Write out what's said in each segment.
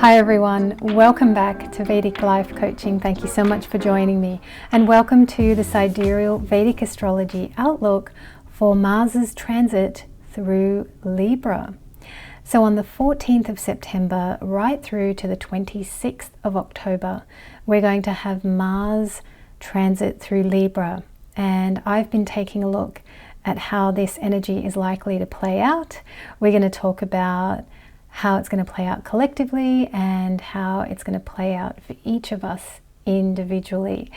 Hi everyone, welcome back to Vedic Life Coaching. Thank you so much for joining me, and welcome to the Sidereal Vedic Astrology Outlook for Mars's transit through Libra. So on the 14th of September right through to the 26th of October, we're going to have Mars transit through Libra, and I've been taking a look at how this energy is likely to play out. We're going to talk about how it's going to play out collectively and how it's going to play out for each of us individually.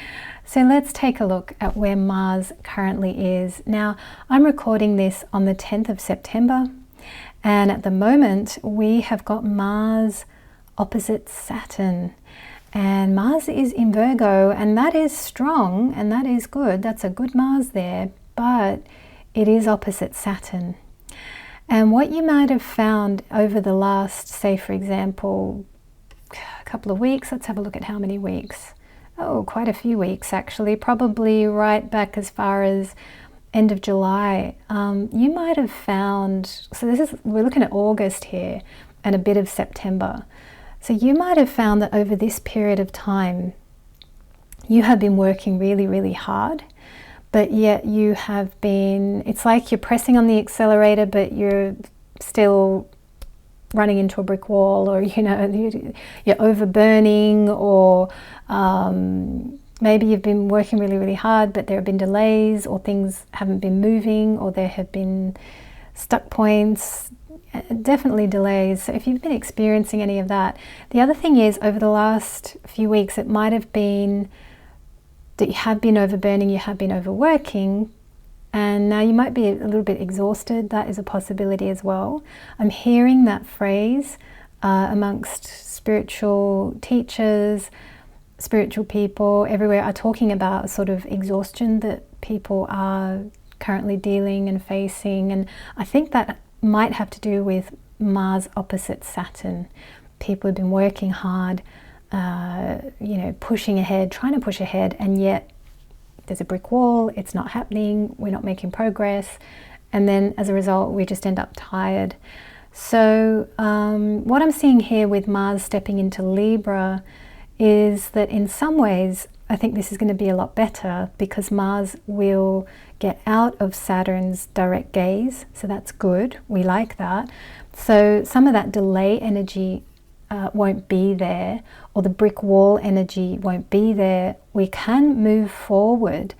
So let's take a look at where Mars currently is. Now, I'm recording this on the 10th of September, and at the moment we have got Mars opposite Saturn. And Mars is in Virgo, and that is strong and that is good. That's a good Mars there, but it is opposite Saturn. And what you might have found over the last, say for example, a couple of weeks, let's have a look at how many weeks. Oh, quite a few weeks actually, probably right back as far as end of July. You might have found, we're looking at August here and a bit of September. So you might have found that over this period of time, you have been working really, really hard. But yet you have been, it's like you're pressing on the accelerator, but you're still running into a brick wall, or you're overburning, or maybe you've been working really, really hard, but there have been delays, or things haven't been moving, or there have been stuck points, definitely delays. So if you've been experiencing any of that, the other thing is over the last few weeks, it might have been that you have been overburning, you have been overworking, and now you might be a little bit exhausted. That is a possibility as well. I'm hearing that phrase amongst spiritual teachers, spiritual people everywhere are talking about a sort of exhaustion that people are currently dealing and facing, and I think that might have to do with Mars opposite Saturn. People have been working hard, pushing ahead, trying to push ahead, and yet there's a brick wall, it's not happening, we're not making progress, and then as a result we just end up tired. So what I'm seeing here with Mars stepping into Libra is that in some ways I think this is going to be a lot better, because Mars will get out of Saturn's direct gaze, so that's good, we like that. So some of that delay energy won't be there, or the brick wall energy won't be there. We can move forward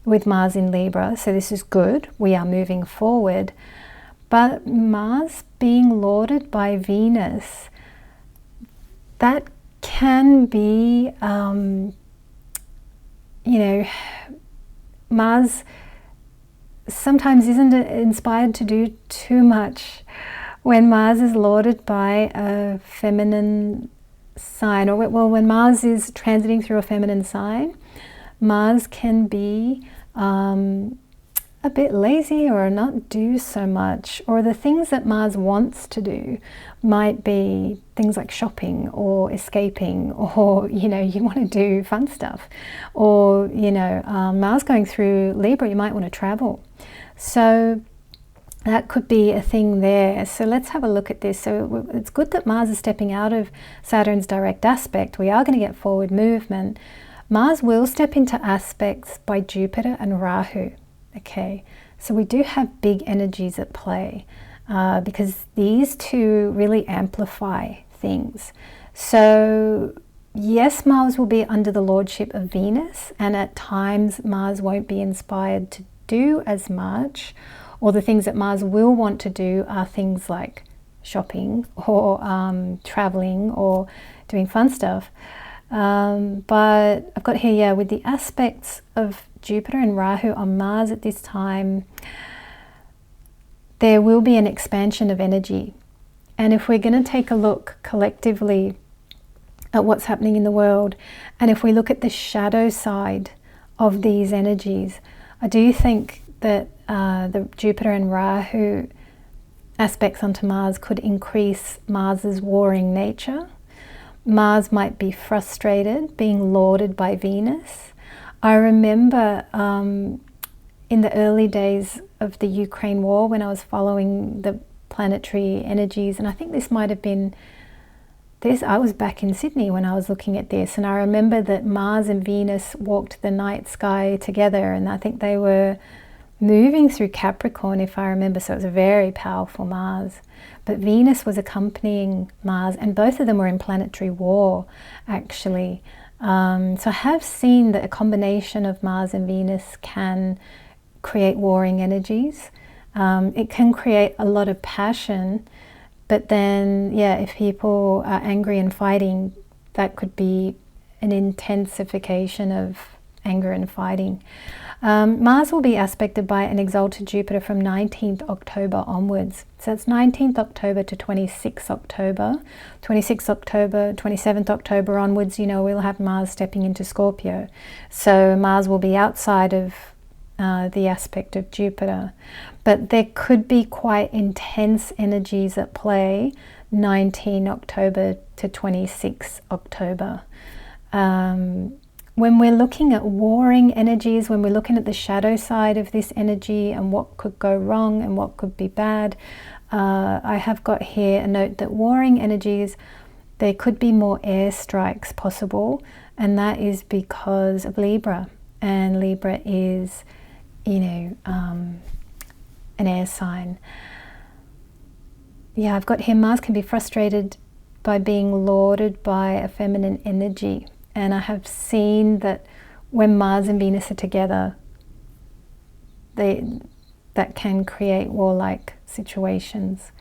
with Mars in Libra, so this is good, we are moving forward. But Mars being lorded by Venus, that can be, Mars sometimes isn't inspired to do too much when Mars is lorded by a feminine sign, or when Mars is transiting through a feminine sign, Mars can be a bit lazy or not do so much, or the things that Mars wants to do might be things like shopping or escaping, or you want to do fun stuff, or Mars going through Libra, you might want to travel. So that could be a thing there. So let's have a look at this. So it's good that Mars is stepping out of Saturn's direct aspect. We are going to get forward movement. Mars will step into aspects by Jupiter and Rahu. Okay, so we do have big energies at play because these two really amplify things. So yes, Mars will be under the lordship of Venus, and at times Mars won't be inspired to do as much, or the things that Mars will want to do are things like shopping or traveling or doing fun stuff. But I've got here, with the aspects of Jupiter and Rahu on Mars at this time, there will be an expansion of energy. And if we're going to take a look collectively at what's happening in the world, and if we look at the shadow side of these energies, I do think that the Jupiter and Rahu aspects onto Mars could increase Mars's warring nature. Mars might be frustrated, being lorded by Venus. I remember in the early days of the Ukraine war, when I was following the planetary energies, and I think this might have been I was back in Sydney when I was looking at this, and I remember that Mars and Venus walked the night sky together, and I think they were moving through Capricorn, if I remember, so it was a very powerful Mars. But Venus was accompanying Mars, and both of them were in planetary war, actually. So I have seen that a combination of Mars and Venus can create warring energies. It can create a lot of passion, but then, yeah, if people are angry and fighting, that could be an intensification of anger and fighting. Mars will be aspected by an exalted Jupiter from 19th October onwards. So it's 19th October to 26th October. 26th October, 27th October onwards, you know, we'll have Mars stepping into Scorpio. So Mars will be outside of the aspect of Jupiter. But there could be quite intense energies at play 19 October to 26 October. When we're looking at warring energies, when we're looking at the shadow side of this energy and what could go wrong and what could be bad, I have got here a note that warring energies, there could be more airstrikes possible, and that is because of Libra. And Libra is, you know, an air sign. Yeah, I've got here Mars can be frustrated by being lauded by a feminine energy. And I have seen that when Mars and Venus are together, that can create warlike situations.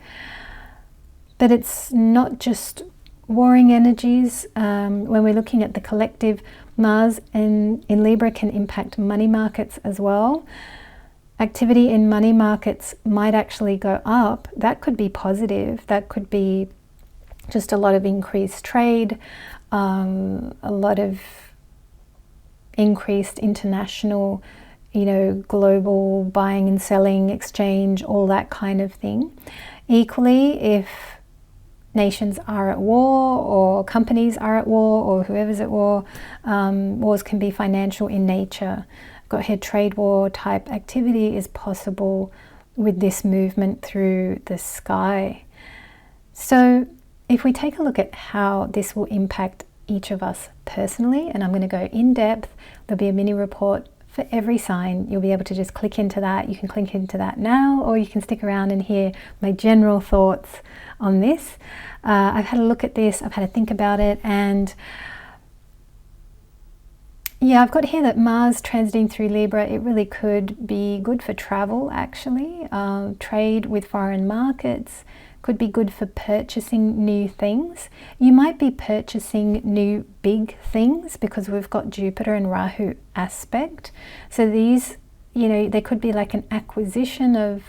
But it's not just warring energies. When we're looking at the collective, Mars in Libra can impact money markets as well. Activity in money markets might actually go up. That could be positive. That could be just a lot of increased trade, a lot of increased international, you know, global buying and selling, exchange, all that kind of thing. Equally, if nations are at war or companies are at war or whoever's at war, wars can be financial in nature. I've got here trade war type activity is possible with this movement through the sky. So if we take a look at how this will impact each of us personally, and I'm going to go in depth, there'll be a mini report for every sign. You'll be able to just click into that. You can click into that now, or you can stick around and hear my general thoughts on this. I've had a look at this, I've had to think about it, and yeah, I've got here that Mars transiting through Libra, it really could be good for travel, actually. Trade with foreign markets could be good for purchasing new things. You might be purchasing new big things because we've got Jupiter and Rahu aspect. So these, you know, they could be like an acquisition of,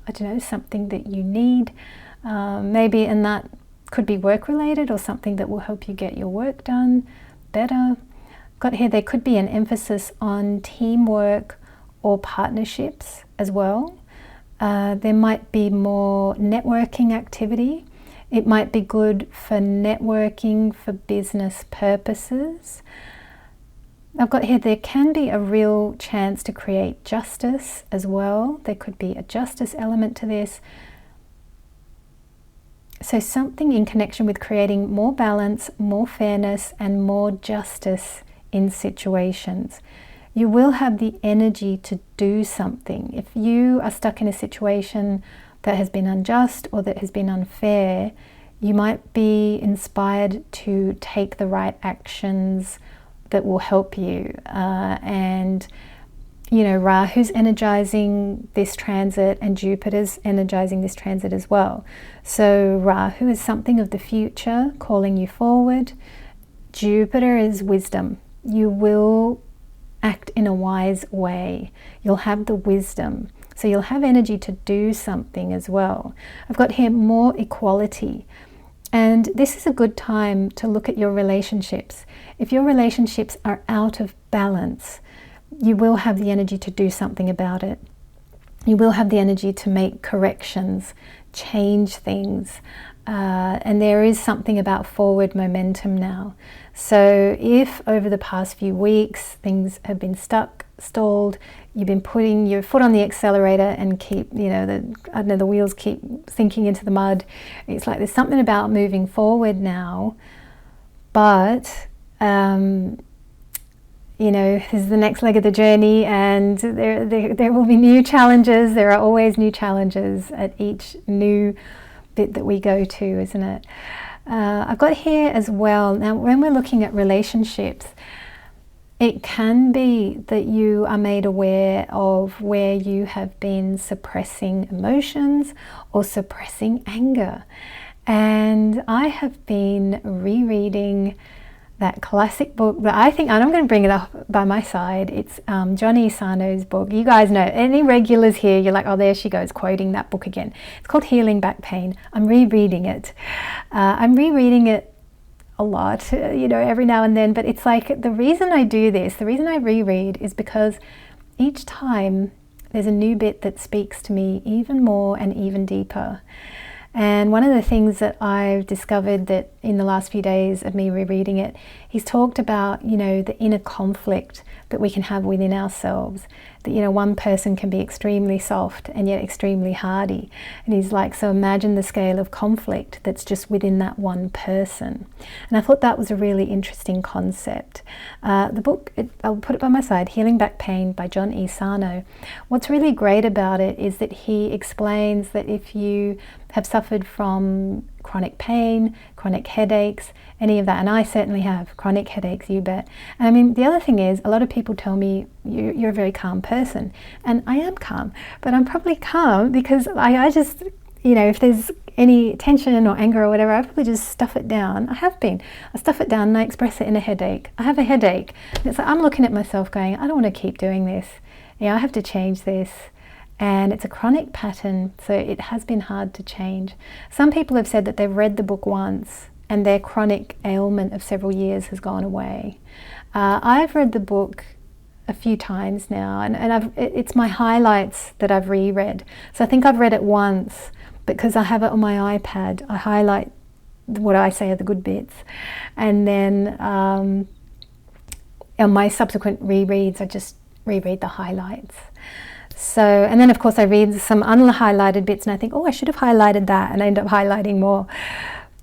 I don't know, something that you need. Maybe, and that could be work related or something that will help you get your work done better. Got here, there could be an emphasis on teamwork or partnerships as well. There might be more networking activity. It might be good for networking for business purposes. I've got here, there can be a real chance to create justice as well. There could be a justice element to this. So something in connection with creating more balance, more fairness, and more justice in situations. You will have the energy to do something. If you are stuck in a situation that has been unjust or that has been unfair, you might be inspired to take the right actions that will help you. And, you know, Rahu's energizing this transit and Jupiter's energizing this transit as well. So Rahu is something of the future, calling you forward. Jupiter is wisdom. You will act in a wise way. You'll have the wisdom. So you'll have energy to do something as well. I've got here more equality. And this is a good time to look at your relationships. If your relationships are out of balance, you will have the energy to do something about it. You will have the energy to make corrections, change things. And there is something about forward momentum now. So if over the past few weeks things have been stuck stalled, you've been putting your foot on the accelerator and keep, the wheels keep sinking into the mud. It's like there's something about moving forward now, but this is the next leg of the journey, and there will be new challenges. There are always new challenges at each new bit that we go to, isn't it? I've got here as well, now when we're looking at relationships, it can be that you are made aware of where you have been suppressing emotions or suppressing anger. And I have been rereading that classic book that I think, and I'm going to bring it up by my side, it's Johnny Sarno's book. You guys know, any regulars here, you're like, oh, there she goes, quoting that book again. It's called Healing Back Pain. I'm rereading it. I'm rereading it a lot, every now and then, but it's like the reason I do this, the reason I reread is because each time there's a new bit that speaks to me even more and even deeper. And one of the things that I've discovered that in the last few days of me rereading it, he's talked about, the inner conflict that we can have within ourselves. That, one person can be extremely soft and yet extremely hardy. And he's like, so imagine the scale of conflict that's just within that one person. And I thought that was a really interesting concept. The book, I'll put it by my side, Healing Back Pain by John E. Sarno. What's really great about it is that he explains that if you have suffered from chronic pain, chronic headaches, any of that, and I certainly have chronic headaches, you bet. And I mean, the other thing is, a lot of people tell me you're a very calm person, and I am calm, but I'm probably calm because I just, if there's any tension or anger or whatever, I probably just stuff it down. I have been. I stuff it down and I express it in a headache. I have a headache. And it's like I'm looking at myself going, I don't want to keep doing this. I have to change this. And it's a chronic pattern, so it has been hard to change. Some people have said that they've read the book once and their chronic ailment of several years has gone away. I've read the book a few times now, and it's my highlights that I've reread. So I think I've read it once because I have it on my iPad. I highlight what I say are the good bits, and then on my subsequent rereads, I just reread the highlights. So, and then of course I read some unhighlighted bits and I think, oh, I should have highlighted that, and I end up highlighting more.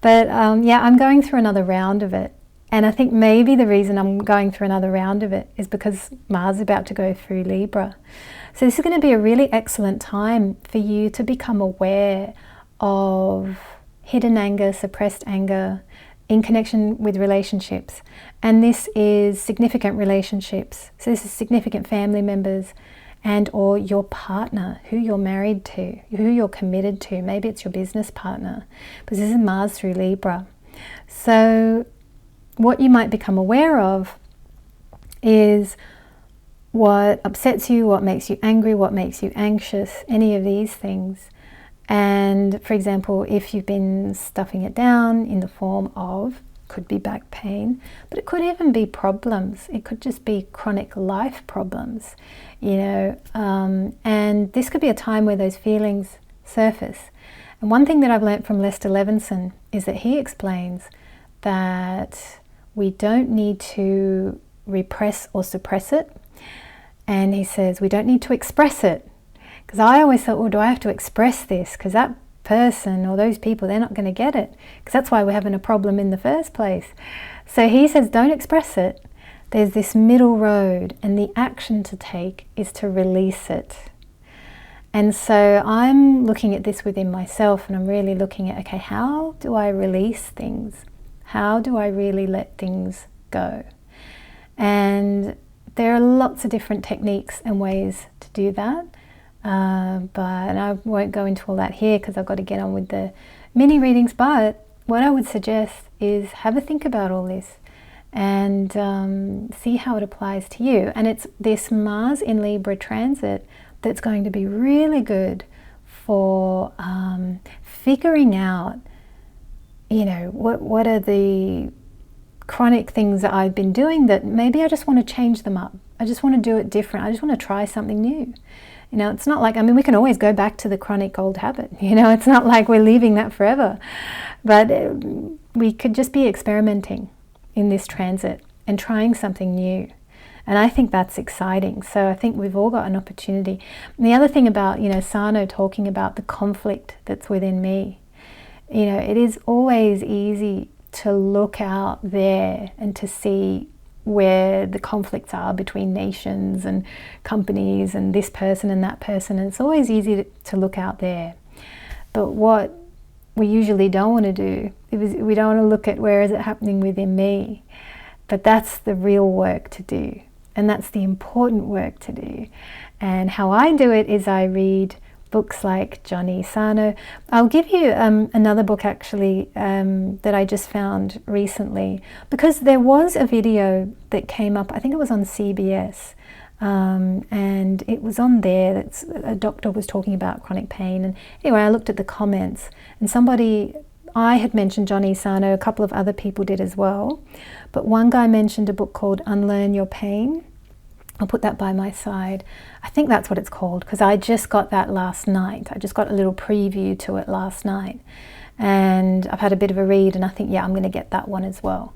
But I'm going through another round of it. And I think maybe the reason I'm going through another round of it is because Mars is about to go through Libra. So this is going to be a really excellent time for you to become aware of hidden anger, suppressed anger in connection with relationships. And this is significant relationships. So this is significant family members, and or your partner, who you're married to, who you're committed to. Maybe it's your business partner, because this is Mars through Libra. So what you might become aware of is what upsets you, what makes you angry, what makes you anxious, any of these things. And for example, if you've been stuffing it down in the form of, could be back pain, but it could even be problems. It could just be chronic life problems, and this could be a time where those feelings surface. And one thing that I've learned from Lester Levinson is that he explains that we don't need to repress or suppress it. And he says we don't need to express it. Because I always thought, well, do I have to express this? Because that person or those people, they're not going to get it. Because that's why we're having a problem in the first place. So he says, don't express it. There's this middle road, and the action to take is to release it. And so I'm looking at this within myself, and I'm really looking at, okay, how do I release things? How do I really let things go? And there are lots of different techniques and ways to do that. But I won't go into all that here because I've got to get on with the mini readings. But what I would suggest is have a think about all this and see how it applies to you. And it's this Mars in Libra transit that's going to be really good for figuring out, what are the chronic things that I've been doing that maybe I just want to change them up. I just want to do it different. I just want to try something new. It's not like, we can always go back to the chronic old habit. It's not like we're leaving that forever. But we could just be experimenting in this transit and trying something new. And I think that's exciting. So I think we've all got an opportunity. And the other thing about, Sano talking about the conflict that's within me, it is always easy to look out there and to see where the conflicts are between nations and companies and this person and that person. And it's always easy to look out there. But what we usually don't want to do is we don't want to look at where is it happening within me. But that's the real work to do. And that's the important work to do. And how I do it is I read books like Johnny Sarno. I'll give you another book actually that I just found recently, because there was a video that came up, I think it was on CBS, and it was on there that a doctor was talking about chronic pain. And anyway, I looked at the comments, and I had mentioned Johnny Sarno, a couple of other people did as well, but one guy mentioned a book called Unlearn Your Pain. I'll put that by my side. I think that's what it's called, because I just got that last night. I just got a little preview to it last night. And I've had a bit of a read, and I think, I'm going to get that one as well.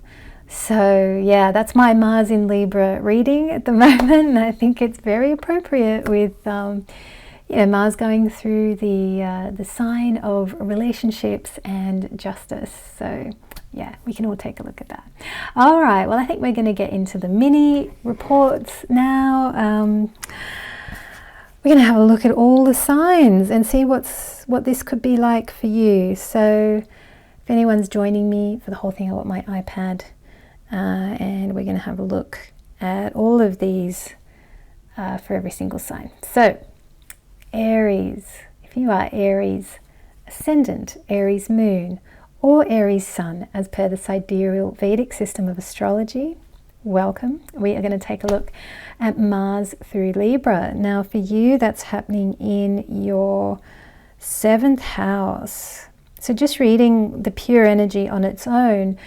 So, that's my Mars in Libra reading at the moment. And I think it's very appropriate with, Mars going through the sign of relationships and justice. So, we can all take a look at that. All right, well, I think we're going to get into the mini reports now. We're going to have a look at all the signs and see what this could be like for you. So if anyone's joining me for the whole thing, I got my iPad, and we're going to have a look at all of these for every single sign. So Aries, if you are Aries ascendant, Aries moon, or Aries sun, as per the sidereal Vedic system of astrology, welcome. We are going to take a look at Mars through Libra. Now for you, that's happening in your 7th house. So just reading the pure energy on its own,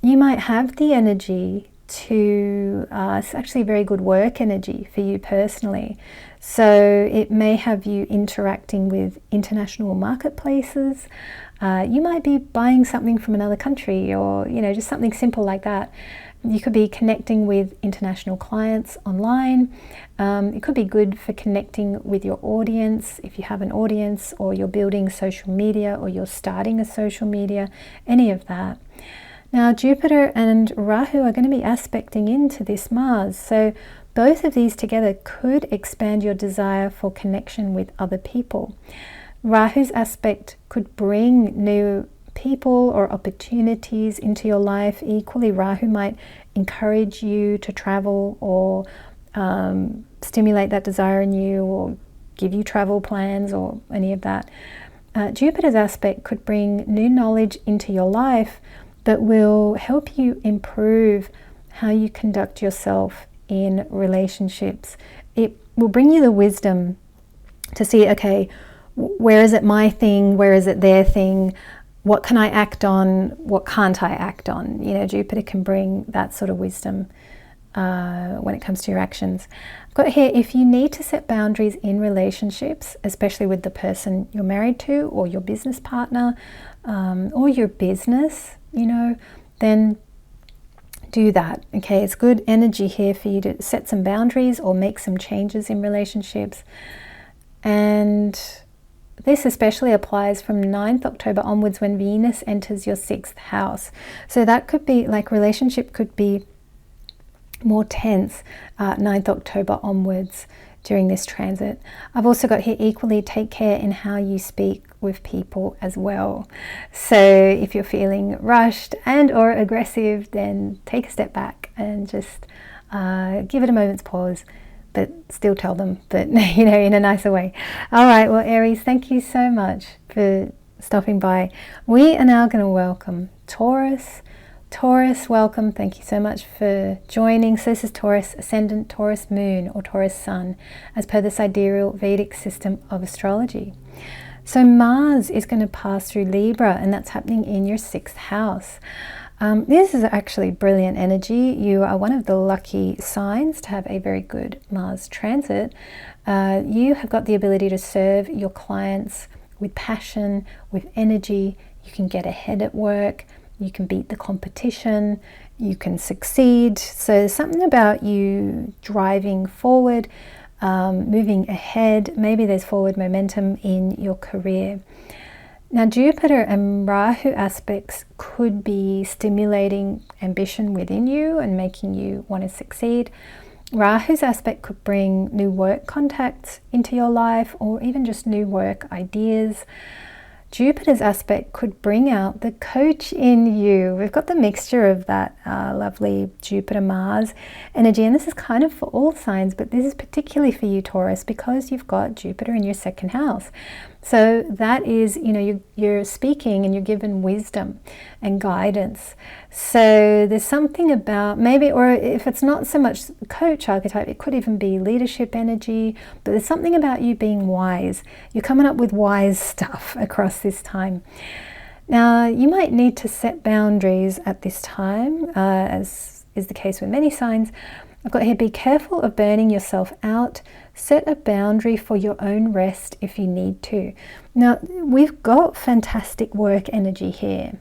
you might have the energy to, it's actually very good work energy for you personally. So it may have you interacting with international marketplaces. You might be buying something from another country, or just something simple like that. You could be connecting with international clients online. It could be good for connecting with your audience, if you have an audience, or you're building social media, or you're starting a social media, any of that. Now Jupiter and Rahu are going to be aspecting into this Mars, so both of these together could expand your desire for connection with other people. Rahu's aspect could bring new people or opportunities into your life. Equally, Rahu might encourage you to travel, or stimulate that desire in you, or give you travel plans, or any of that. Jupiter's aspect could bring new knowledge into your life that will help you improve how you conduct yourself in relationships. It will bring you the wisdom to see, okay, where is it my thing? Where is it their thing? What can I act on? What can't I act on? Jupiter can bring that sort of wisdom when it comes to your actions. I've got here, if you need to set boundaries in relationships, especially with the person you're married to, or your business partner, or your business, then do that. Okay, it's good energy here for you to set some boundaries or make some changes in relationships. And this especially applies from 9th October onwards, when Venus enters your 6th house. So that could be like, relationship could be more tense 9th October onwards during this transit. I've also got here, equally take care in how you speak with people as well. So if you're feeling rushed and or aggressive, then take a step back and just give it a moment's pause, but still tell them, but in a nicer way. All right, well, Aries, thank you so much for stopping by. We are now going to welcome Taurus. Taurus, welcome. Thank you so much for joining. So this is Taurus ascendant, Taurus moon, or Taurus sun, as per the sidereal Vedic system of astrology. So Mars is going to pass through Libra, and that's happening in your 6th house. This is actually brilliant energy. You are one of the lucky signs to have a very good Mars transit. You have got the ability to serve your clients with passion, with energy. You can get ahead at work. you can beat the competition, you can succeed. So there's something about you driving forward, moving ahead. Maybe there's forward momentum in your career. Now, Jupiter and Rahu aspects could be stimulating ambition within you and making you want to succeed. Rahu's aspect could bring new work contacts into your life, or even just new work ideas. Jupiter's aspect could bring out the coach in you. We've got the mixture of that lovely Jupiter-Mars energy, and this is kind of for all signs, but this is particularly for you, Taurus, because you've got Jupiter in your second house. So that is, you know, you're speaking and you're given wisdom and guidance. So there's something about maybe, or if it's not so much coach archetype, it could even be leadership energy, but there's something about you being wise. You're coming up with wise stuff across this time. Now, you might need to set boundaries at this time, as is the case with many signs. I've got here, be careful of burning yourself out. Set a boundary for your own rest if you need to. Now, we've got fantastic work energy here,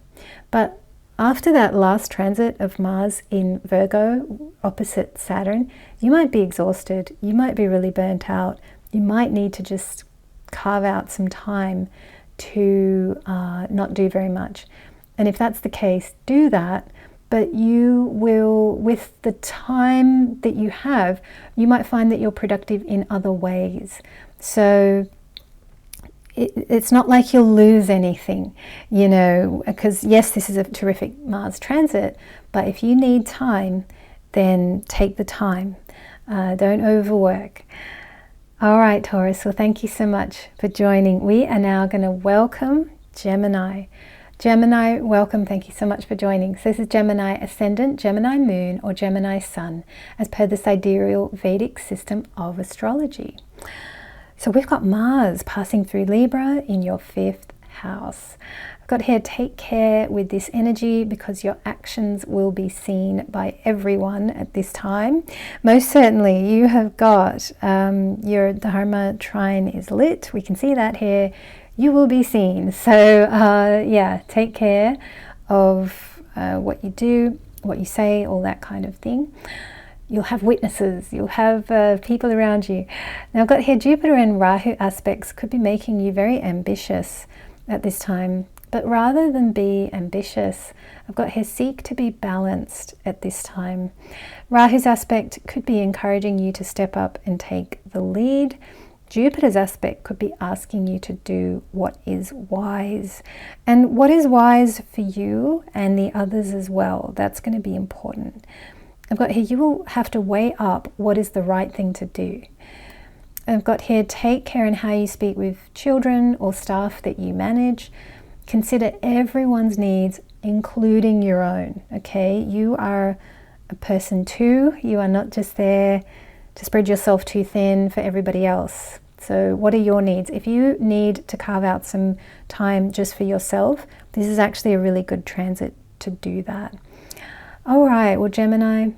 but after that last transit of Mars in Virgo opposite Saturn, you might be exhausted, you might be really burnt out, you might need to just carve out some time to not do very much. And if that's the case, do that. But you will, with the time that you have, you might find that you're productive in other ways. So it's not like you'll lose anything, you know, because yes, this is a terrific Mars transit, but if you need time, then take the time. Don't overwork. All right, Taurus, well, thank you so much for joining. We are now going to welcome Gemini. Gemini, welcome. Thank you so much for joining. So this is Gemini Ascendant, Gemini Moon, or Gemini Sun, as per the sidereal Vedic system of astrology. So we've got Mars passing through Libra in your 5th house. I've got here, take care with this energy because your actions will be seen by everyone at this time. Most certainly you have got your Dharma trine is lit. We can see that here. You will be seen. So yeah, take care of what you do, what you say, all that kind of thing. You'll have witnesses, you'll have people around you. Now I've got here Jupiter and Rahu aspects could be making you very ambitious at this time, but rather than be ambitious, I've got here seek to be balanced at this time. Rahu's aspect could be encouraging you to step up and take the lead. Jupiter's aspect could be asking you to do what is wise. And what is wise for you and the others as well. That's going to be important. I've got here, you will have to weigh up what is the right thing to do. I've got here, take care in how you speak with children or staff that you manage. Consider everyone's needs, including your own. Okay, you are a person too. You are not just there to spread yourself too thin for everybody else. So what are your needs? If you need to carve out some time just for yourself, this is actually a really good transit to do that. All right, well, Gemini,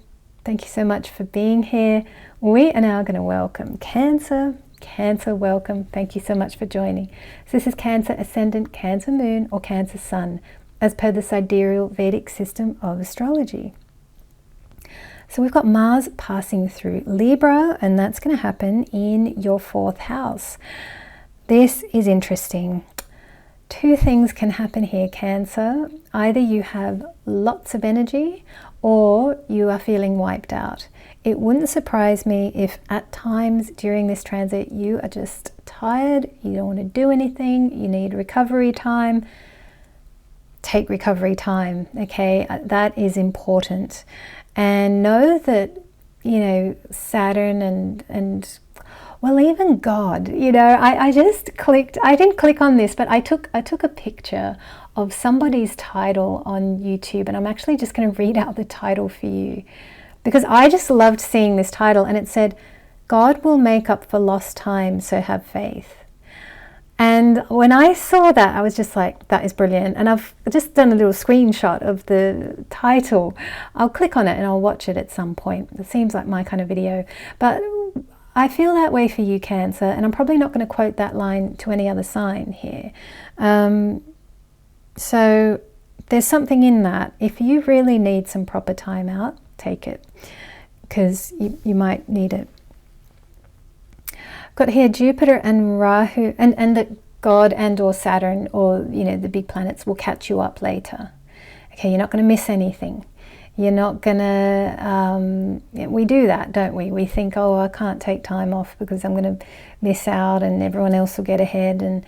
thank you so much for being here. We are now going to welcome Cancer. Cancer, welcome. Thank you so much for joining. So this is Cancer Ascendant, Cancer Moon, or Cancer Sun, as per the sidereal Vedic system of astrology. So we've got Mars passing through Libra, and that's going to happen in your 4th house. This is interesting. Two things can happen here, Cancer. Either you have lots of energy or you are feeling wiped out. It wouldn't surprise me if at times during this transit you are just tired, you don't want to do anything, you need recovery time. Take recovery time, okay? That is important. And know that, you know, Saturn and well, even God, you know, I just clicked, I didn't click on this, but I took a picture of somebody's title on YouTube, and I'm actually just going to read out the title for you because I just loved seeing this title, and it said, God will make up for lost time, so have faith. And when I saw that, I was just like, that is brilliant. And I've just done a little screenshot of the title. I'll click on it and I'll watch it at some point. It seems like my kind of video. But I feel that way for you, Cancer. And I'm probably not going to quote that line to any other sign here. So there's something in that. If you really need some proper time out, take it, because you might need it. Got here Jupiter and Rahu, and the God and or Saturn, or the big planets will catch you up later. Okay, you're not going to miss anything. You're not going to, we do that, don't we? We think, oh, I can't take time off because I'm going to miss out and everyone else will get ahead. And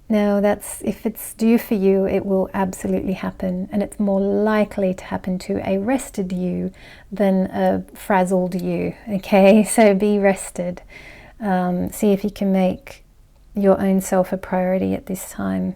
no, if it's due for you, it will absolutely happen. And it's more likely to happen to a rested you than a frazzled you. Okay, so be rested. See if you can make your own self a priority at this time.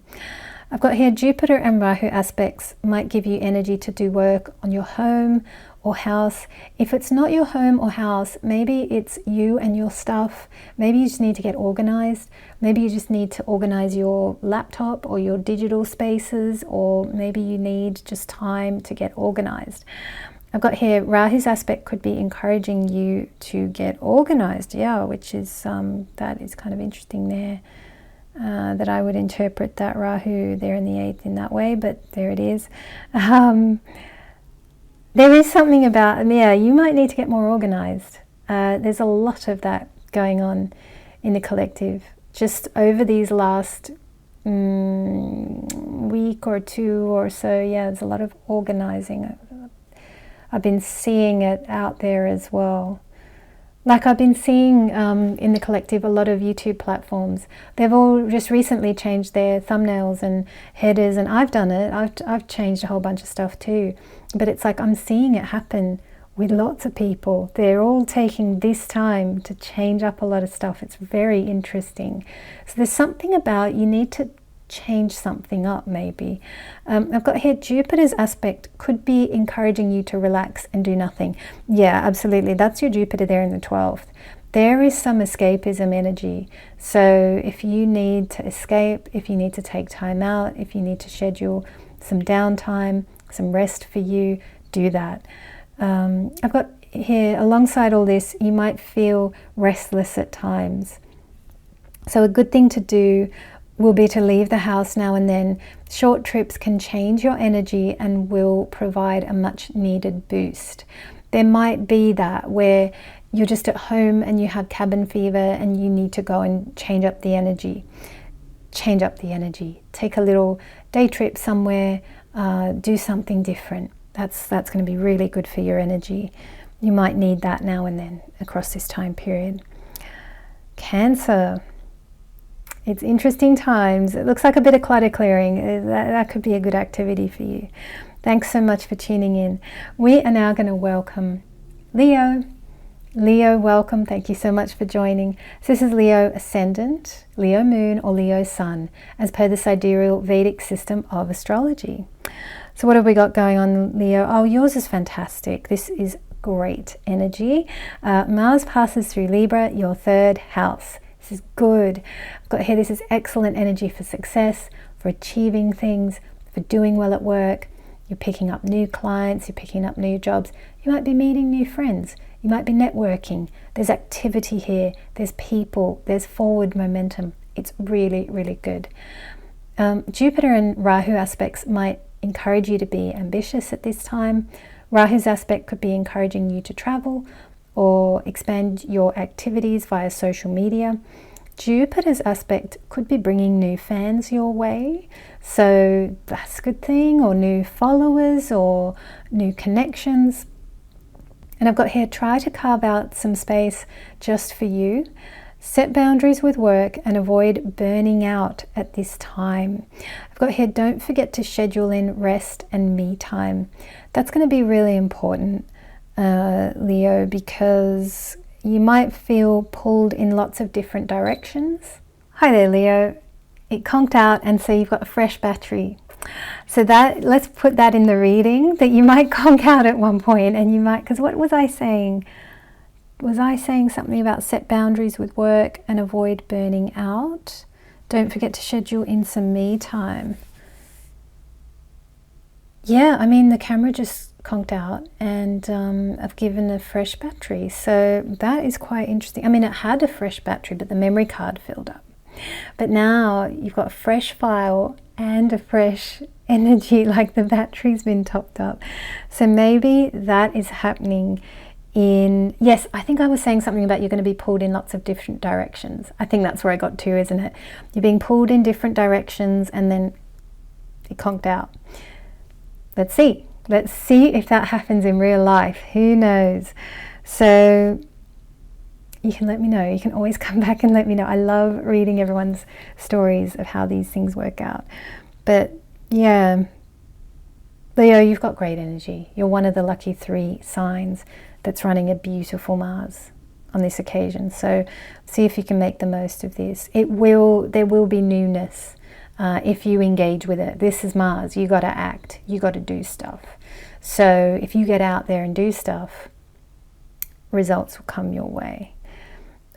I've got here Jupiter and Rahu aspects might give you energy to do work on your home or house. If it's not your home or house, maybe it's you and your stuff. Maybe you just need to get organized. Maybe you just need to organize your laptop or your digital spaces, or maybe you need just time to get organized. I've got here Rahu's aspect could be encouraging you to get organized, which is that is kind of interesting there. That I would interpret that Rahu there in the 8th in that way, but there it is. There is something about, you might need to get more organized. There's a lot of that going on in the collective. Just over these last week or two or so, there's a lot of organizing. I've been seeing it out there as well. Like I've been seeing in the collective, a lot of YouTube platforms, they've all just recently changed their thumbnails and headers, and I've done it. I've changed a whole bunch of stuff too. But it's like I'm seeing it happen with lots of people. They're all taking this time to change up a lot of stuff. It's very interesting. So there's something about you need to change something up maybe. I've got here Jupiter's aspect could be encouraging you to relax and do nothing. Yeah, absolutely. That's your Jupiter there in the 12th. There is some escapism energy. So if you need to escape, if you need to take time out, if you need to schedule some downtime, some rest for you, do that. I've got here alongside all this, you might feel restless at times. So a good thing to do will be to leave the house now and then. Short trips can change your energy and will provide a much needed boost. There might be that where you're just at home and you have cabin fever and you need to go and change up the energy. Change up the energy. Take a little day trip somewhere, do something different. That's going to be really good for your energy. You might need that now and then across this time period. Cancer. It's interesting times. It looks like a bit of clutter clearing. That could be a good activity for you. Thanks so much for tuning in. We are now going to welcome Leo. Leo, welcome. Thank you so much for joining. So this is Leo Ascendant, Leo Moon, or Leo Sun, as per the sidereal Vedic system of astrology. So what have we got going on, Leo? Oh, yours is fantastic. This is great energy. Mars passes through Libra, your 3rd house. This is good. I've got here, this is excellent energy for success, for achieving things, for doing well at work. You're picking up new clients, you're picking up new jobs. You might be meeting new friends. You might be networking. There's activity here. There's people. There's forward momentum. It's really, really good. Jupiter and Rahu aspects might encourage you to be ambitious at this time. Rahu's aspect could be encouraging you to travel or expand your activities via social media. Jupiter's aspect could be bringing new fans your way, so that's a good thing, or new followers or new connections. And I've got here, try to carve out some space just for you. Set boundaries with work and avoid burning out at this time. I've got here, don't forget to schedule in rest and me time. That's going to be really important, Leo, because you might feel pulled in lots of different directions. Hi there, Leo. It conked out, and so you've got a fresh battery. So that, let's put that in the reading, that you might conk out at one point, and you might, because what was I saying? Was I saying something about set boundaries with work and avoid burning out? Don't forget to schedule in some me time. Yeah, I mean, the camera just conked out, and I've given a fresh battery. So that is quite interesting. I mean, it had a fresh battery, but the memory card filled up. But now you've got a fresh file and a fresh energy, like the battery's been topped up. So maybe that is happening in, yes, I think I was saying something about you're going to be pulled in lots of different directions. I think that's where I got to, isn't it? You're being pulled in different directions and then it conked out. Let's see if that happens in real life. Who knows? So you can let me know. You can always come back and let me know. I love reading everyone's stories of how these things work out. But yeah, Leo, you've got great energy. You're one of the lucky 3 signs that's running a beautiful Mars on this occasion. So see if you can make the most of this. There will be newness if you engage with it. This is Mars. You got to act. You got to do stuff. So if you get out there and do stuff, results will come your way.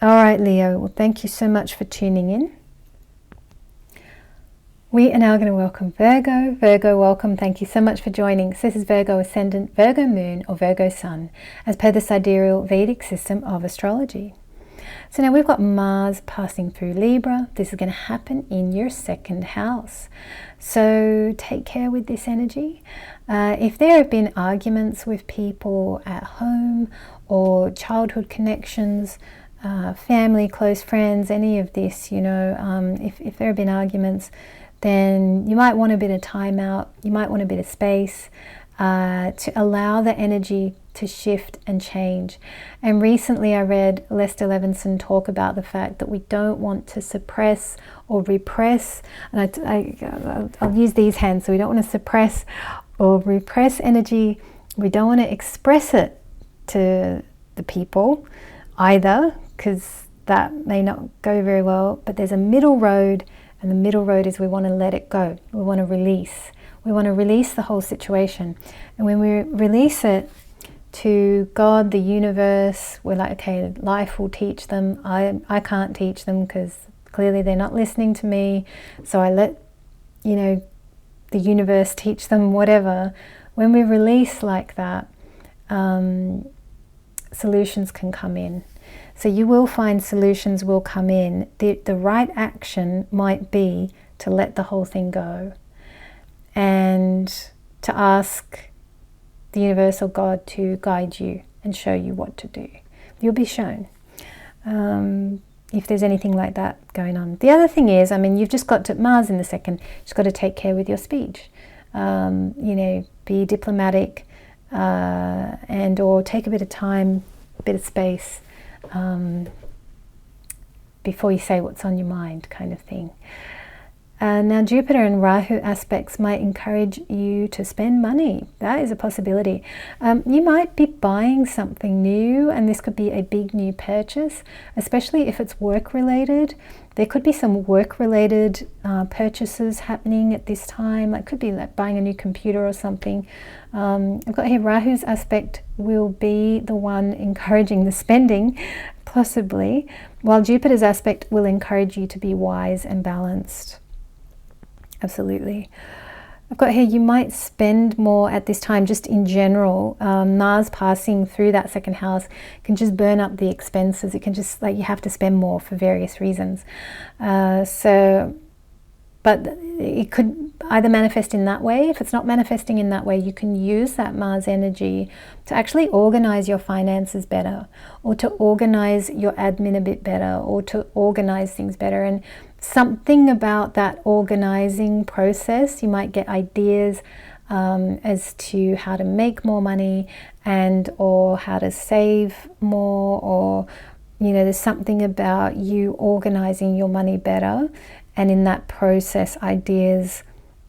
All right, Leo. Well, thank you so much for tuning in. We are now going to welcome Virgo. Virgo, welcome. Thank you so much for joining. So this is Virgo Ascendant, Virgo Moon, or Virgo Sun, as per the sidereal Vedic system of astrology. So now we've got Mars passing through Libra. This is going to happen in your 2nd house. So take care with this energy. If there have been arguments with people at home or childhood connections, family, close friends, any of this, you know, if there have been arguments, then you might want a bit of time out. You might want a bit of space to allow the energy to shift and change. And recently I read Lester Levinson talk about the fact that we don't want to suppress or repress. And I'll use these hands. So we don't want to suppress or repress energy. We don't want to express it to the people either, because that may not go very well. But there's a middle road. And the middle road is we want to let it go. We want to release. We want to release the whole situation. And when we release it to God, the universe, we're like, okay, life will teach them. I can't teach them because clearly they're not listening to me. So I let, you know, the universe teach them whatever. When we release like that, solutions can come in. So you will find solutions will come in. The right action might be to let the whole thing go and to ask the universe or God to guide you and show you what to do. You'll be shown if there's anything like that going on. The other thing is, I mean, you've just got to Mars in the 2nd. You've just got to take care with your speech. You know, be diplomatic and or take a bit of time, a bit of space before you say what's on your mind, kind of thing. Now Jupiter and Rahu aspects might encourage you to spend money. That is a possibility. You might be buying something new, and this could be a big new purchase, especially if it's work related. There could be some work related purchases happening at this time. It could be like buying a new computer or something. I've got here Rahu's aspect will be the one encouraging the spending, possibly, while Jupiter's aspect will encourage you to be wise and balanced. Absolutely. I've got here, you might spend more at this time just in general. Mars passing through that 2nd house can just burn up the expenses. It can just, like, you have to spend more for various reasons. But it could either manifest in that way. If it's not manifesting in that way, you can use that Mars energy to actually organize your finances better, or to organize your admin a bit better, or to organize things better. And something about that organizing process, you might get ideas as to how to make more money and or how to save more, or, you know, there's something about you organizing your money better. And in that process, ideas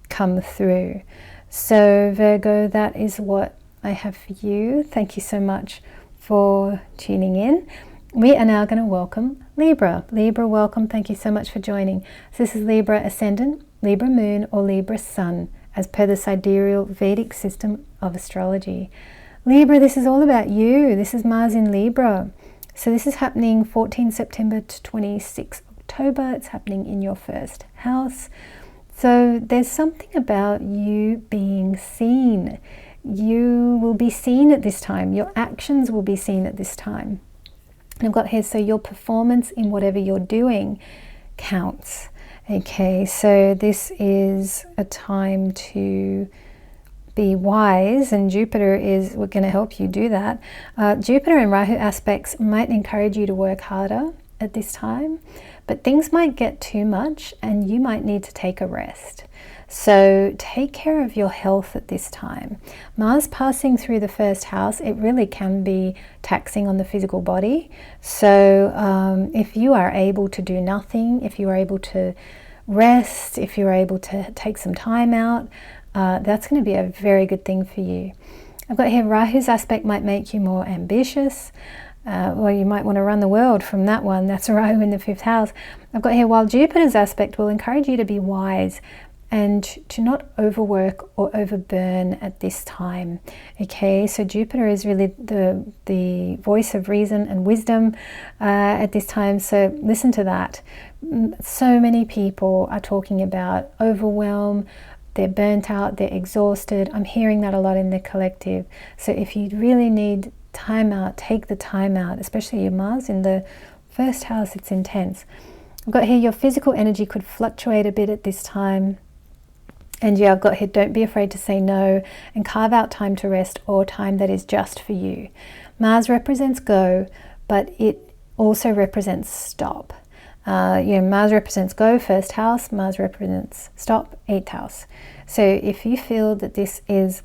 come through. So Virgo, that is what I have for you. Thank you so much for tuning in. We are now going to welcome Libra. Libra, welcome. Thank you so much for joining. So this is Libra Ascendant, Libra Moon, or Libra Sun, as per the sidereal Vedic system of astrology. Libra, this is all about you. This is Mars in Libra. So this is happening 14 September to 26 October. It's happening in your 1st house. So there's something about you being seen. You will be seen at this time. Your actions will be seen at this time. And I've got here, so your performance in whatever you're doing counts. Okay, so this is a time to be wise, and Jupiter is going to help you do that. Jupiter and Rahu aspects might encourage you to work harder at this time, but things might get too much and you might need to take a rest. So take care of your health at this time. Mars passing through the first house, it really can be taxing on the physical body. So if you are able to do nothing, if you are able to rest, if you're able to take some time out, that's going to be a very good thing for you. I've got here Rahu's aspect might make you more ambitious. Well, you might want to run the world from that one. That's Rahu in the 5th house. I've got here, while Jupiter's aspect will encourage you to be wise and to not overwork or overburn at this time. Okay, so Jupiter is really the voice of reason and wisdom at this time. So listen to that. So many people are talking about overwhelm. They're burnt out, they're exhausted. I'm hearing that a lot in the collective. So if you really need time out, take the time out, especially your Mars in the 1st house, it's intense. I've got here your physical energy could fluctuate a bit at this time. And yeah, I've got here, don't be afraid to say no and carve out time to rest or time that is just for you. Mars represents go, but it also represents stop. Mars represents go, 1st house. Mars represents stop, 8th house. So if you feel that this is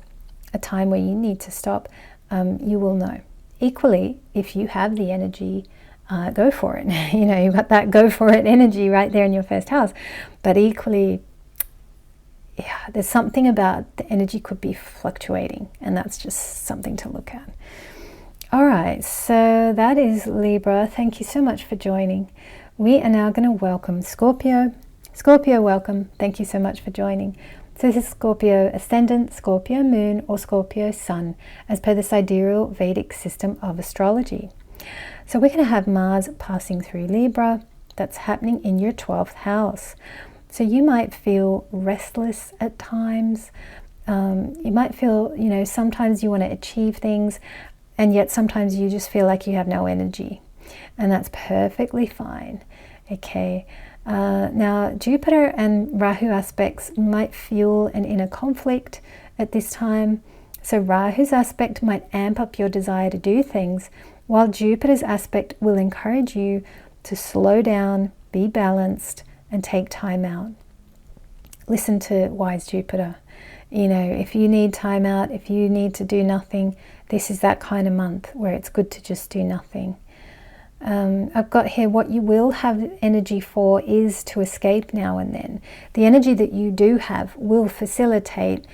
a time where you need to stop, you will know. Equally, if you have the energy, go for it. You've got that go for it energy right there in your 1st house. But equally, there's something about the energy could be fluctuating, and that's just something to look at. All right, so that is Libra. Thank you so much for joining. We are now going to welcome Scorpio. Scorpio, welcome. Thank you so much for joining. So this is Scorpio Ascendant, Scorpio Moon, or Scorpio Sun, as per the sidereal Vedic system of astrology. So we're going to have Mars passing through Libra. That's happening in your 12th house. So you might feel restless at times. You might feel, sometimes you want to achieve things, and yet sometimes you just feel like you have no energy. And that's perfectly fine. Okay. Now, Jupiter and Rahu aspects might fuel an inner conflict at this time. So Rahu's aspect might amp up your desire to do things, while Jupiter's aspect will encourage you to slow down, be balanced, and take time out. Listen to wise Jupiter. If you need time out, if you need to do nothing, this is that kind of month where it's good to just do nothing. I've got here what you will have energy for is to escape now and then. The energy that you do have will facilitate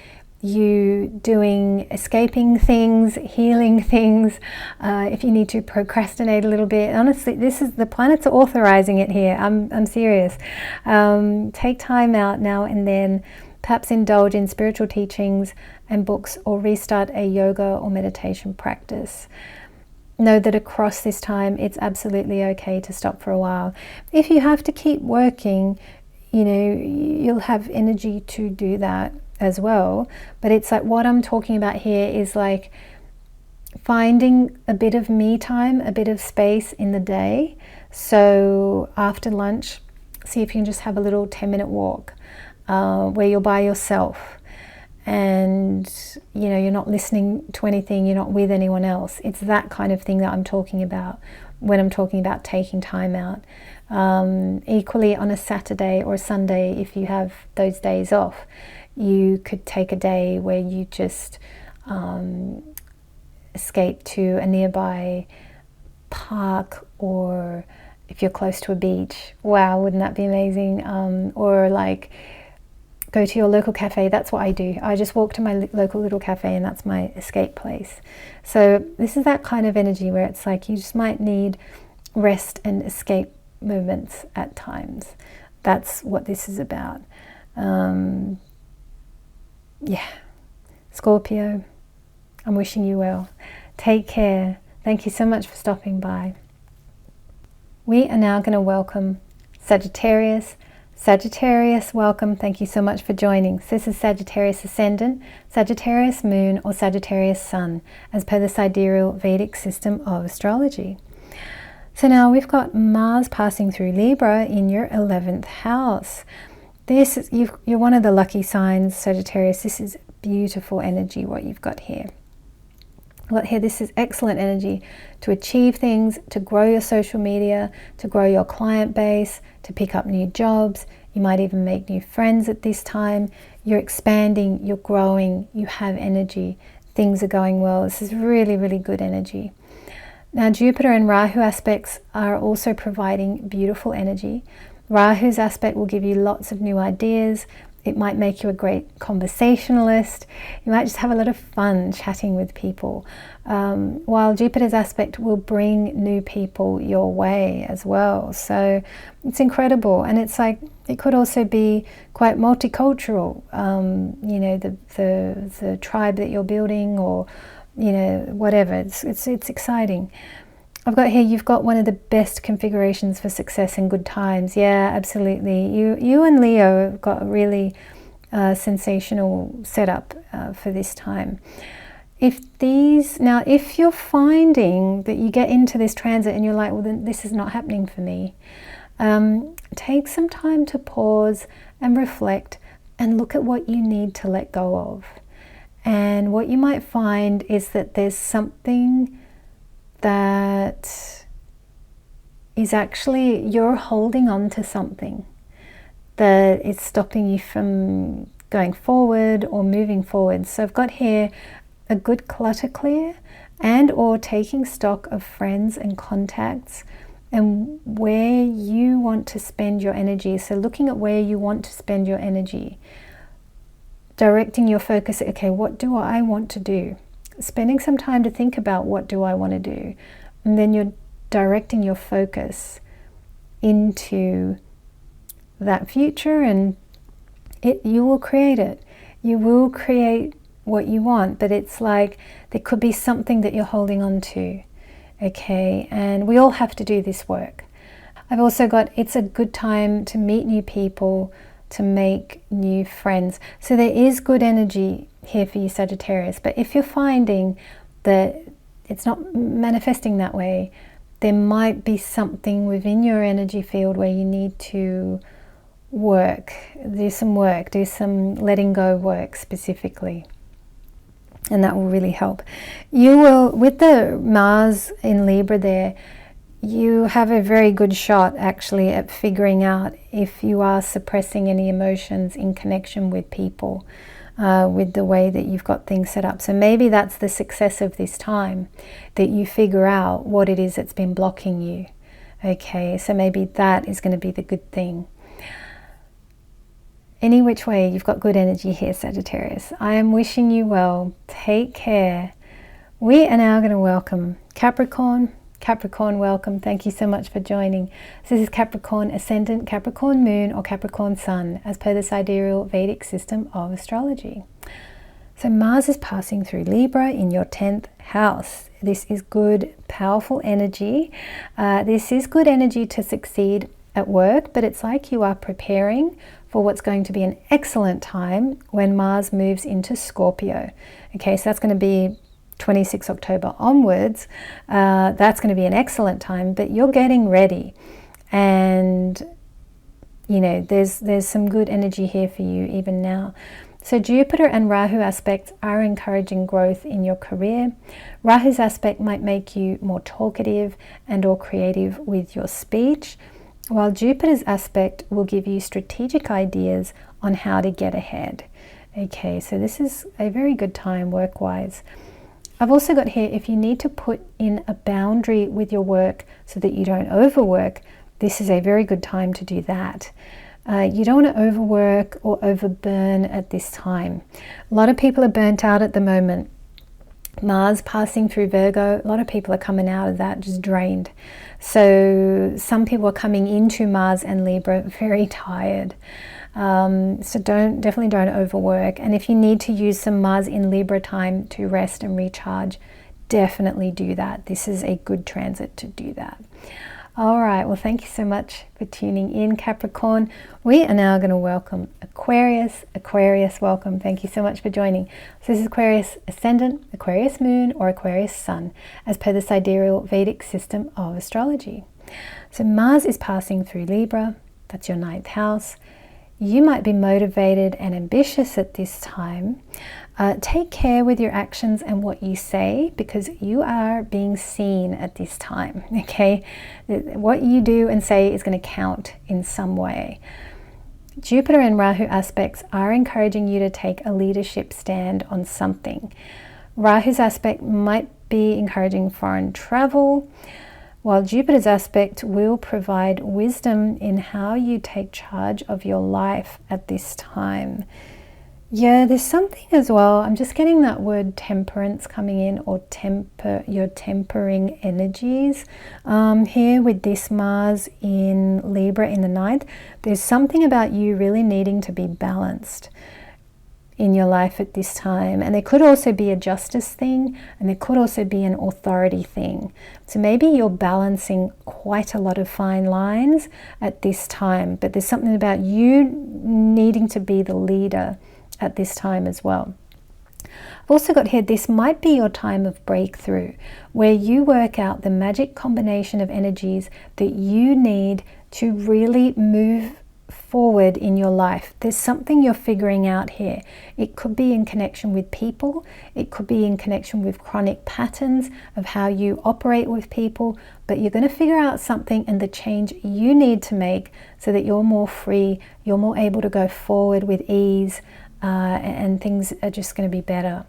you doing, escaping things, healing things. If you need to procrastinate a little bit, honestly, this is the planets are authorizing it here. I'm serious. Take time out now and then. Perhaps indulge in spiritual teachings and books, or restart a yoga or meditation practice. Know that across this time, it's absolutely okay to stop for a while. If you have to keep working, you'll have energy to do that as well. But it's like what I'm talking about here is like finding a bit of me time, a bit of space in the day. So after lunch, see if you can just have a little 10-minute walk where you're by yourself. And you're not listening to anything, you're not with anyone else. It's that kind of thing that I'm talking about when I'm talking about taking time out. Equally on a Saturday or a Sunday, if you have those days off, you could take a day where you just escape to a nearby park, or if you're close to a beach, wow, wouldn't that be amazing? Or like go to your local cafe. That's what I do. I just walk to my local little cafe, and that's my escape place. So this is that kind of energy where it's like you just might need rest and escape moments at times. That's what this is about. Scorpio, I'm wishing you well. Take care. Thank you so much for stopping by. We are now going to welcome Sagittarius. Sagittarius, welcome. Thank you so much for joining. So this is Sagittarius Ascendant, Sagittarius Moon, or Sagittarius Sun, as per the sidereal Vedic system of astrology. So now we've got Mars passing through Libra in your 11th house. This is, you're one of the lucky signs, Sagittarius. This is beautiful energy, what you've got here. What here, this is excellent energy to achieve things, to grow your social media, to grow your client base, to pick up new jobs. You might even make new friends at this time. You're expanding, you're growing, you have energy. Things are going well. This is really, really good energy. Now, Jupiter and Rahu aspects are also providing beautiful energy. Rahu's aspect will give you lots of new ideas. It might make you a great conversationalist. You might just have a lot of fun chatting with people. While Jupiter's aspect will bring new people your way as well. So it's incredible. And it's like, it could also be quite multicultural. You know, the tribe that you're building, or, you know, whatever. It's exciting. I've got here, you've got one of the best configurations for success and good times. Yeah, absolutely. You and Leo have got a really sensational setup for this time. If you're finding that you get into this transit and you're like, well, then this is not happening for me, take some time to pause and reflect and look at what you need to let go of. And what you might find is that there's something that is actually, you're holding on to something that is stopping you from going forward or moving forward. So I've got here a good clutter clear, and or taking stock of friends and contacts and where you want to spend your energy. So looking at where you want to spend your energy, directing your focus. Okay, what do I want to do? Spending some time to think about, what do I want to do? And then you're directing your focus into that future, and you will create it. You will create what you want, but it's like there could be something that you're holding on to. Okay, and we all have to do this work. I've also got, it's a good time to meet new people, to make new friends. So there is good energy here for you, Sagittarius. But if you're finding that it's not manifesting that way, there might be something within your energy field where you need to do some letting go work specifically. And that will really help. You will, with the Mars in Libra there, you have a very good shot actually at figuring out if you are suppressing any emotions in connection with people, with the way that you've got things set up. So maybe that's the success of this time, that you figure out what it is that's been blocking you. Okay, so maybe that is going to be the good thing. Any which way, you've got good energy here, Sagittarius. I am wishing you well. Take care. We are now going to welcome Capricorn. Capricorn, welcome. Thank you so much for joining. This is Capricorn Ascendant, Capricorn Moon, or Capricorn Sun, as per the sidereal Vedic system of astrology. So Mars is passing through Libra in your 10th house. This is good, powerful energy. This is good energy to succeed at work, but it's like you are preparing for what's going to be an excellent time when Mars moves into Scorpio. Okay, so that's going to be 26 October onwards. That's going to be an excellent time, but you're getting ready, and you know there's some good energy here for you even now. So Jupiter and Rahu aspects are encouraging growth in your career. Rahu's aspect might make you more talkative and or creative with your speech, while Jupiter's aspect will give you strategic ideas on how to get ahead. Okay, so this is a very good time work-wise. I've also got here, if you need to put in a boundary with your work so that you don't overwork, this is a very good time to do that. You don't want to overwork or overburn at this time. A lot of people are burnt out at the moment. Mars passing through Virgo, a lot of people are coming out of that just drained. So some people are coming into Mars and Libra very tired. So definitely don't overwork. And if you need to use some Mars in Libra time to rest and recharge, definitely do that. This is a good transit to do that. All right, well, thank you so much for tuning in, Capricorn. We are now going to welcome Aquarius. Aquarius, welcome. Thank you so much for joining. So this is Aquarius Ascendant, Aquarius Moon, or Aquarius Sun, as per the sidereal Vedic system of astrology. So Mars is passing through Libra. That's your 9th house. You might be motivated and ambitious at this time. Take care with your actions and what you say, because you are being seen at this time, okay? What you do and say is going to count in some way. Jupiter and Rahu aspects are encouraging you to take a leadership stand on something. Rahu's aspect might be encouraging foreign travel, while Jupiter's aspect will provide wisdom in how you take charge of your life at this time. Yeah, there's something as well. I'm just getting that word temperance coming in, or your tempering energies. Here with this Mars in Libra in the 9th, there's something about you really needing to be balanced in your life at this time. And there could also be a justice thing, and there could also be an authority thing. So maybe you're balancing quite a lot of fine lines at this time, but there's something about you needing to be the leader at this time as well. I've also got here, this might be your time of breakthrough, where you work out the magic combination of energies that you need to really move forward in your life. There's something you're figuring out here. It could be in connection with people. It could be in connection with chronic patterns of how you operate with people, but you're going to figure out something and the change you need to make so that you're more free, you're more able to go forward with ease, and things are just going to be better.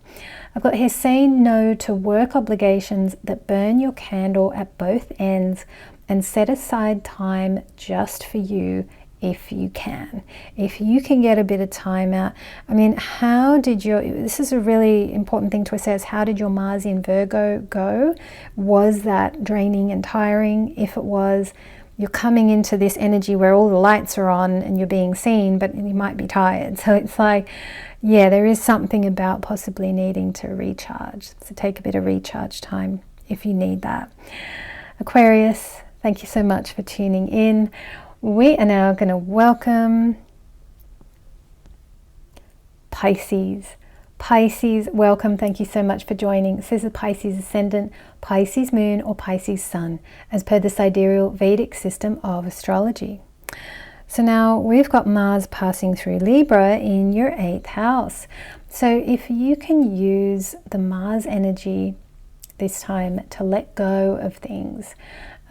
I've got here, say no to work obligations that burn your candle at both ends, and set aside time just for you if you can. If you can get a bit of time out. I mean, this is a really important thing to assess, how did your Mars in Virgo go? Was that draining and tiring? If it was, you're coming into this energy where all the lights are on and you're being seen, but you might be tired. So it's like, yeah, there is something about possibly needing to recharge. So take a bit of recharge time if you need that. Aquarius, thank you so much for tuning in. We are now going to welcome Pisces. Pisces, welcome. Thank you so much for joining. This is a Pisces Ascendant, Pisces Moon, or Pisces Sun, as per the sidereal Vedic system of astrology. So now we've got Mars passing through Libra in your 8th house. So if you can use the Mars energy this time to let go of things,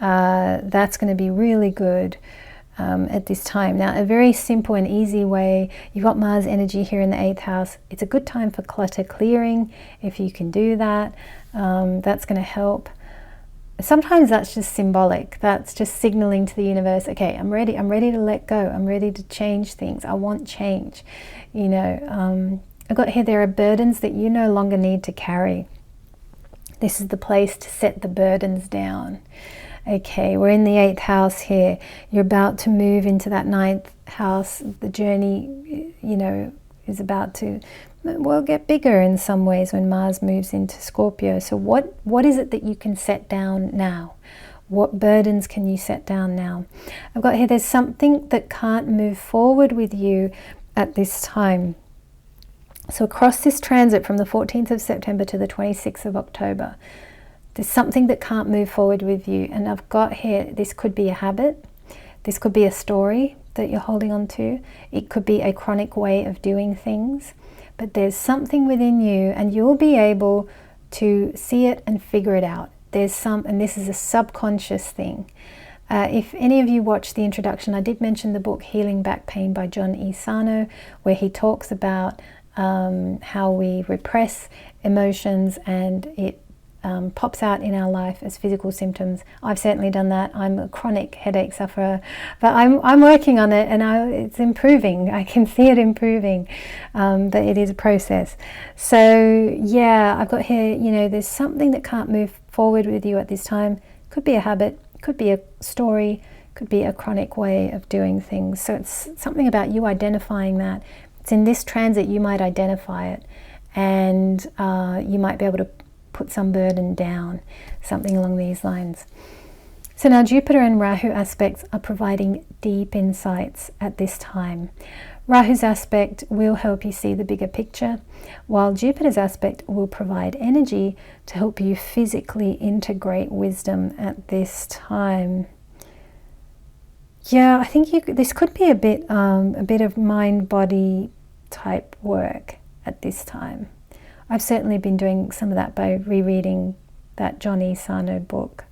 that's going to be really good. At this time. Now, a very simple and easy way, you've got Mars energy here in the 8th house. It's a good time for clutter clearing. If you can do that, that's going to help. Sometimes that's just symbolic. That's just signaling to the universe, okay, I'm ready to let go. I'm ready to change things. I want change. You know, I've got here, there are burdens that you no longer need to carry. This is the place to set the burdens down. Okay, we're in the 8th house here. You're about to move into that 9th house. The journey, you know, is about to, well, get bigger in some ways when Mars moves into Scorpio. So what is it that you can set down now? What burdens can you set down now? I've got here, there's something that can't move forward with you at this time. So across this transit from the 14th of September to the 26th of October, there's something that can't move forward with you. And I've got here, this could be a habit. This could be a story that you're holding on to. It could be a chronic way of doing things. But there's something within you, and you'll be able to see it and figure it out. And this is a subconscious thing. If any of you watched the introduction, I did mention the book Healing Back Pain by John E. Sarno, where he talks about how we repress emotions and it pops out in our life as physical symptoms. I've certainly done that. I'm a chronic headache sufferer, but I'm working on it, and it's improving. I can see it improving, but it is a process. So yeah, I've got here, you know, there's something that can't move forward with you at this time. Could be a habit, could be a story, could be a chronic way of doing things. So it's something about you identifying that. It's in this transit you might identify it, and you might be able to put some burden down, something along these lines. So now Jupiter and Rahu aspects are providing deep insights at this time. Rahu's aspect will help you see the bigger picture, while Jupiter's aspect will provide energy to help you physically integrate wisdom at this time. Yeah, I think this could be a bit of mind-body type work at this time. I've certainly been doing some of that by rereading that Johnny Sarno book,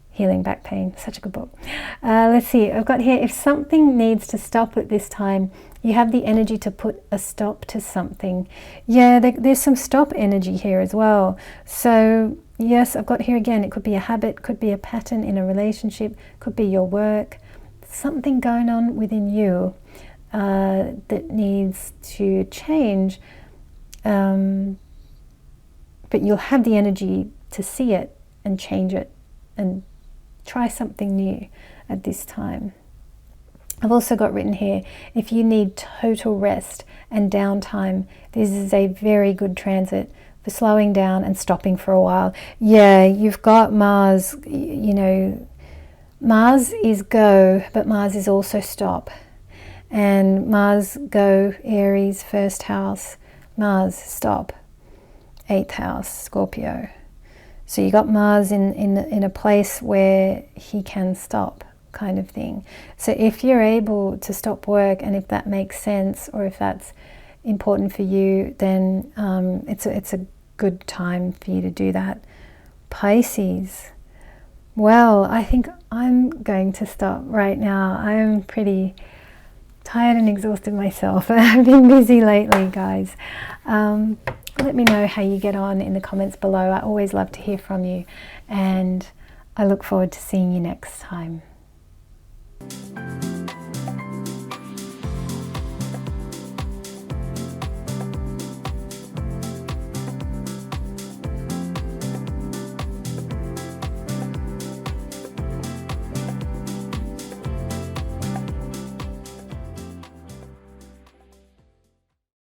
Healing Back Pain. Such a good book. Let's see, I've got here, if something needs to stop at this time, you have the energy to put a stop to something. Yeah, there's some stop energy here as well. So yes, I've got here again, it could be a habit, could be a pattern in a relationship, could be your work, something going on within you that needs to change. But you'll have the energy to see it and change it and try something new at this time. I've also got written here, if you need total rest and downtime, this is a very good transit for slowing down and stopping for a while. Yeah, you've got Mars, you know, Mars is go, but Mars is also stop. And Mars go, Aries, first house, Mars stop, 8th house, Scorpio. So you got Mars in a place where he can stop, kind of thing. So if you're able to stop work, and if that makes sense, or if that's important for you, then it's a good time for you to do that. Pisces. Well, I think I'm going to stop right now. I'm pretty tired and exhausted myself. I've been busy lately, guys. Let me know how you get on in the comments below. I always love to hear from you, and I look forward to seeing you next time.